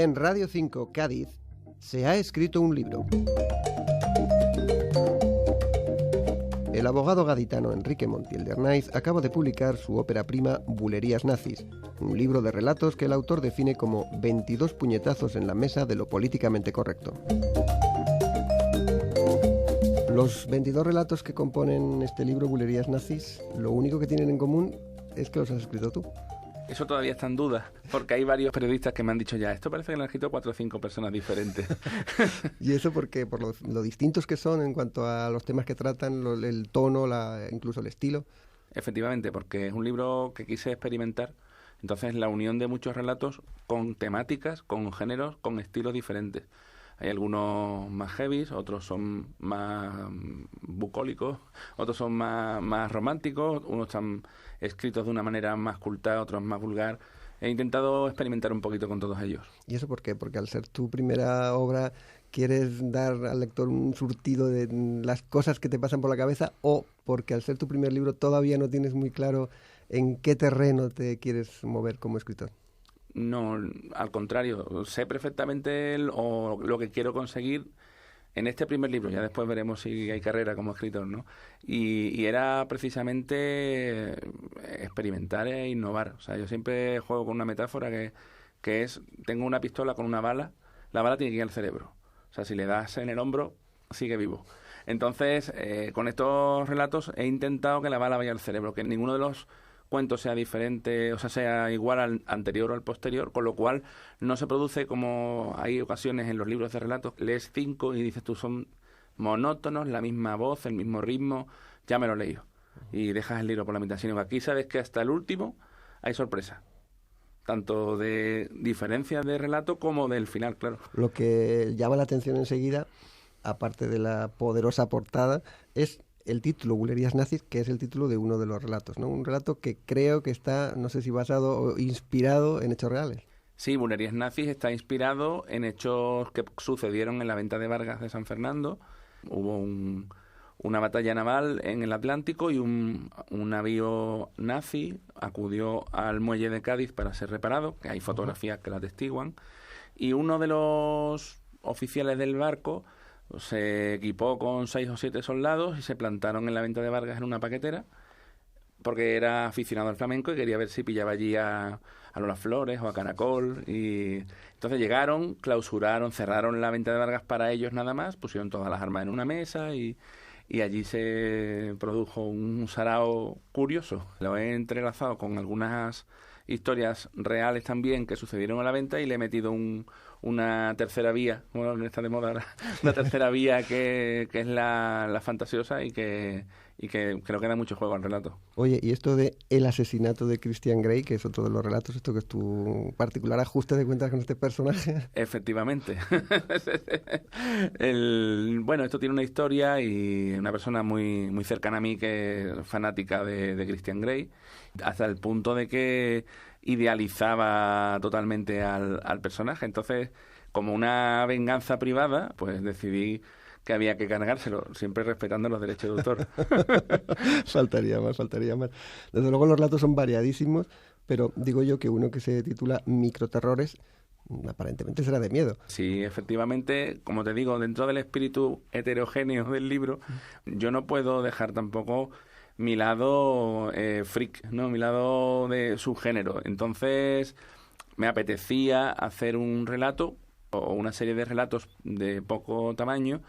En Radio 5 Cádiz se ha escrito un libro. El abogado gaditano Enrique Montiel de Arnaiz acaba de publicar su ópera prima Bulerías nazis, un libro de relatos que el autor define como 22 puñetazos en la mesa de lo políticamente correcto. Los 22 relatos que componen este libro, Bulerías nazis, lo único que tienen en común es que los has escrito tú. Eso todavía está en duda, porque hay varios periodistas que me han dicho ya, esto parece que lo han escrito 4 o 5 personas diferentes. ¿Y eso por qué? ¿Por lo distintos que son en cuanto a los temas que tratan, el tono, incluso el estilo? Efectivamente, porque es un libro que quise experimentar. Entonces, la unión de muchos relatos con temáticas, con géneros, con estilos diferentes. Hay algunos más heavies, otros son más bucólicos, otros son más románticos, unos están escritos de una manera más culta, otros más vulgar. He intentado experimentar un poquito con todos ellos. ¿Y eso por qué? Porque al ser tu primera obra, ¿quieres dar al lector un surtido de las cosas que te pasan por la cabeza? ¿O porque al ser tu primer libro todavía no tienes muy claro en qué terreno te quieres mover como escritor? No, al contrario, sé perfectamente lo que quiero conseguir en este primer libro. Ya después veremos si hay carrera como escritor, ¿no? Y era precisamente experimentar e innovar. O sea, yo siempre juego con una metáfora que es, tengo una pistola con una bala, la bala tiene que ir al cerebro. O sea, si le das en el hombro, sigue vivo. Entonces, con estos relatos he intentado que la bala vaya al cerebro, que ninguno de los cuento sea diferente, o sea, sea igual al anterior o al posterior, con lo cual no se produce como hay ocasiones en los libros de relatos, lees 5 y dices tú son monótonos, la misma voz, el mismo ritmo, ya me lo he leído, y dejas el libro por la mitad, sino que aquí sabes que hasta el último hay sorpresa, tanto de diferencias de relato como del final, claro. Lo que llama la atención enseguida, aparte de la poderosa portada, es el título, Bulerías nazis, que es el título de uno de los relatos, ¿no? Un relato que creo que está, no sé si basado o inspirado en hechos reales. Sí, Bulerías nazis está inspirado en hechos que sucedieron en la venta de Vargas de San Fernando. Hubo una batalla naval en el Atlántico y un navío nazi acudió al muelle de Cádiz para ser reparado, que hay fotografías que lo atestiguan, y uno de los oficiales del barco se equipó con 6 o 7 soldados y se plantaron en la venta de Vargas en una paquetera porque era aficionado al flamenco y quería ver si pillaba allí a Lola Flores o a Caracol. Y entonces llegaron, clausuraron, cerraron la venta de Vargas para ellos nada más, pusieron todas las armas en una mesa y allí se produjo un sarao curioso. Lo he entrelazado con algunas historias reales también que sucedieron en la venta y le he metido una tercera vía, bueno, no está de moda ahora, una tercera vía que es la fantasiosa y que creo que da mucho juego al relato. Oye, y esto de el asesinato de Christian Grey, que es otro de los relatos, esto que es tu particular ajuste de cuentas con este personaje. Efectivamente. Bueno, esto tiene una historia y una persona muy, muy cercana a mí que es fanática de Christian Grey, hasta el punto de que idealizaba totalmente al personaje. Entonces, como una venganza privada, pues decidí que había que cargárselo, siempre respetando los derechos de autor. Faltaría más. Desde luego los relatos son variadísimos, pero digo yo que uno que se titula Microterrores aparentemente será de miedo. Sí, efectivamente, como te digo, dentro del espíritu heterogéneo del libro, yo no puedo dejar tampoco mi lado freak, ¿no? Mi lado de subgénero. Entonces, me apetecía hacer un relato o una serie de relatos de poco tamaño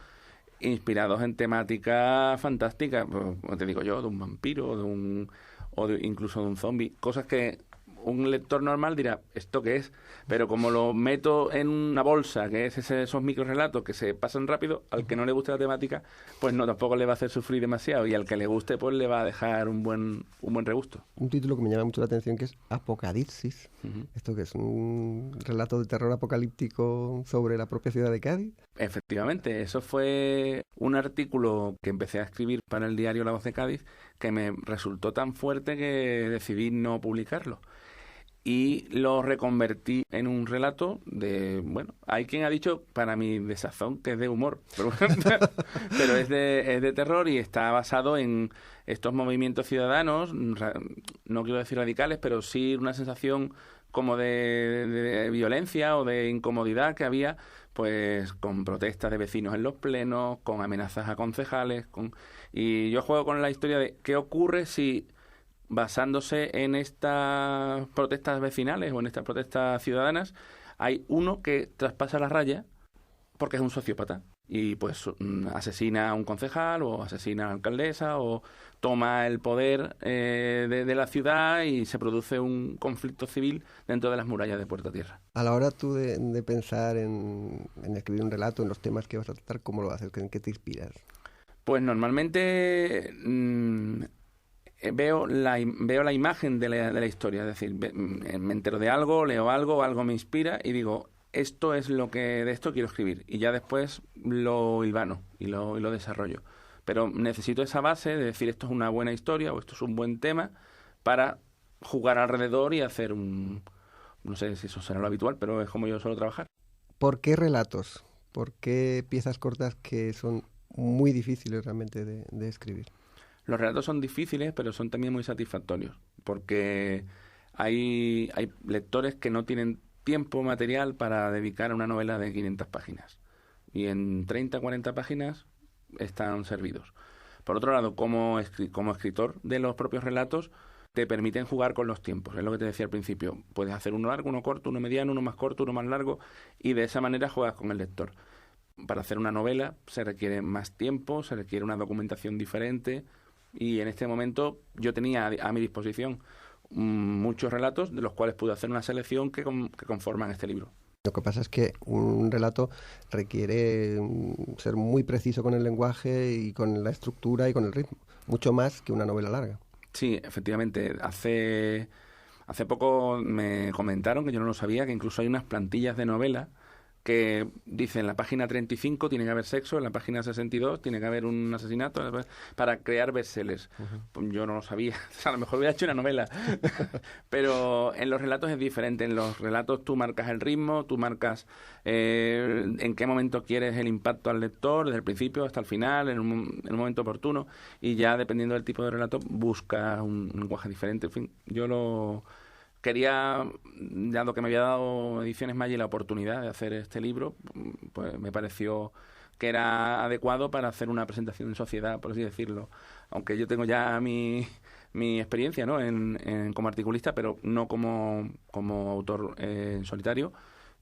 inspirados en temática fantástica, pues, como te digo yo, de un vampiro incluso de un zombie, cosas que un lector normal dirá, ¿esto qué es? Pero como lo meto en una bolsa, que es esos microrelatos que se pasan rápido, al que no le guste la temática, pues no, tampoco le va a hacer sufrir demasiado, y al que le guste, pues le va a dejar un buen regusto. Un título que me llama mucho la atención, que es Apocalipsis. ¿Esto que es? ¿Un relato de terror apocalíptico sobre la propia ciudad de Cádiz? Efectivamente, eso fue un artículo que empecé a escribir para el diario La Voz de Cádiz, que me resultó tan fuerte que decidí no publicarlo. y lo reconvertí en un relato de, bueno, hay quien ha dicho, para mi desazón, que es de humor, pero es de terror y está basado en estos movimientos ciudadanos, no quiero decir radicales, pero sí una sensación como de violencia o de incomodidad que había, pues con protestas de vecinos en los plenos, con amenazas a concejales, y yo juego con la historia de qué ocurre si, basándose en estas protestas vecinales o en estas protestas ciudadanas, hay uno que traspasa la raya porque es un sociópata y pues asesina a un concejal o asesina a la alcaldesa o toma el poder de la ciudad y se produce un conflicto civil dentro de las murallas de Puerto Tierra. A la hora tú de pensar en escribir un relato, en los temas que vas a tratar, ¿cómo lo haces? ¿En qué te inspiras? Pues normalmente veo la imagen de la historia, es decir, me entero de algo, leo algo me inspira y digo, esto es lo que de esto quiero escribir, y ya después lo hilvano y lo desarrollo. Pero necesito esa base de decir esto es una buena historia o esto es un buen tema para jugar alrededor y hacer no sé si eso será lo habitual, pero es como yo suelo trabajar. ¿Por qué relatos? ¿Por qué piezas cortas que son muy difíciles realmente de escribir? Los relatos son difíciles, pero son también muy satisfactorios, porque hay lectores que no tienen tiempo material para dedicar a una novela de 500 páginas. Y en 30, 40 páginas están servidos. Por otro lado, como escritor de los propios relatos, te permiten jugar con los tiempos. Es lo que te decía al principio. Puedes hacer uno largo, uno corto, uno mediano, uno más corto, uno más largo, y de esa manera juegas con el lector. Para hacer una novela se requiere más tiempo, se requiere una documentación diferente, y en este momento yo tenía a mi disposición muchos relatos de los cuales pude hacer una selección que conforman este libro. Lo que pasa es que un relato requiere ser muy preciso con el lenguaje y con la estructura y con el ritmo, mucho más que una novela larga. Sí, efectivamente. Hace poco me comentaron, que yo no lo sabía, que incluso hay unas plantillas de novela que dicen en la página 35 tiene que haber sexo, en la página 62 tiene que haber un asesinato, para crear bestsellers. Pues yo no lo sabía, a lo mejor hubiera hecho una novela. Pero en los relatos es diferente. En los relatos tú marcas el ritmo, tú marcas en qué momento quieres el impacto al lector, desde el principio hasta el final, en un momento oportuno, y ya dependiendo del tipo de relato buscas un lenguaje diferente. En fin, yo quería, dado que me había dado Ediciones Maggi la oportunidad de hacer este libro, pues me pareció que era adecuado para hacer una presentación en sociedad, por así decirlo. Aunque yo tengo ya mi experiencia, ¿no? como articulista, pero no como autor en solitario.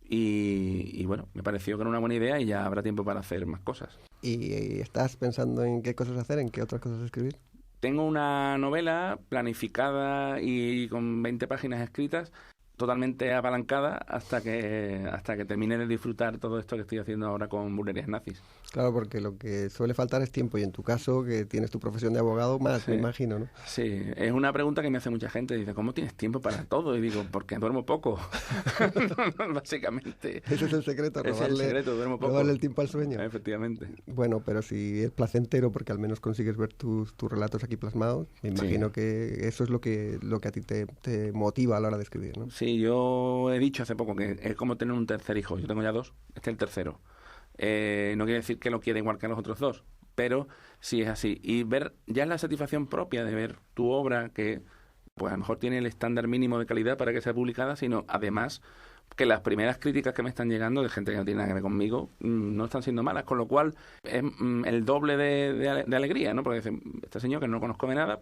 Y bueno, me pareció que era una buena idea y ya habrá tiempo para hacer más cosas. ¿Y estás pensando en qué cosas hacer, en qué otras cosas escribir? Tengo una novela planificada y con 20 páginas escritas, totalmente apalancada hasta que termine de disfrutar todo esto que estoy haciendo ahora con Burlerías Nazis. Claro, porque lo que suele faltar es tiempo, y en tu caso, que tienes tu profesión de abogado, más, sí, me imagino, ¿no? Sí, es una pregunta que me hace mucha gente. Dice, ¿cómo tienes tiempo para todo? Y digo, porque duermo poco. Básicamente. Ese es el secreto, duermo poco. Robarle el tiempo al sueño. Efectivamente. Bueno, pero si es placentero, porque al menos consigues ver tus relatos aquí plasmados, me imagino que eso es lo que a ti te motiva a la hora de escribir, ¿no? Sí, yo he dicho hace poco que es como tener un tercer hijo. Yo tengo ya 2, este es el tercero. No quiere decir que lo quiera igual que a los otros 2, pero sí es así. Y ver, ya es la satisfacción propia de ver tu obra, que pues a lo mejor tiene el estándar mínimo de calidad para que sea publicada, sino además que las primeras críticas que me están llegando de gente que no tiene nada que ver conmigo no están siendo malas, con lo cual es el doble de alegría, ¿no? Porque este señor que no conozco de nada,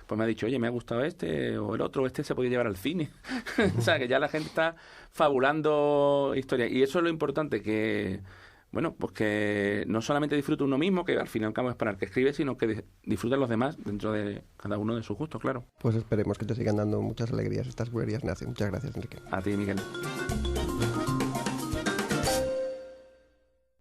pues me ha dicho, oye, me ha gustado este o el otro, este se podía llevar al cine. O sea, que ya la gente está fabulando historias. Y eso es lo importante, que bueno, pues que no solamente disfrute uno mismo, que al fin y al cabo es para el que escribe, sino que disfruten los demás dentro de cada uno de sus gustos, claro. Pues esperemos que te sigan dando muchas alegrías estas Burlerías Nazis. Muchas gracias, Enrique. A ti, Miguel.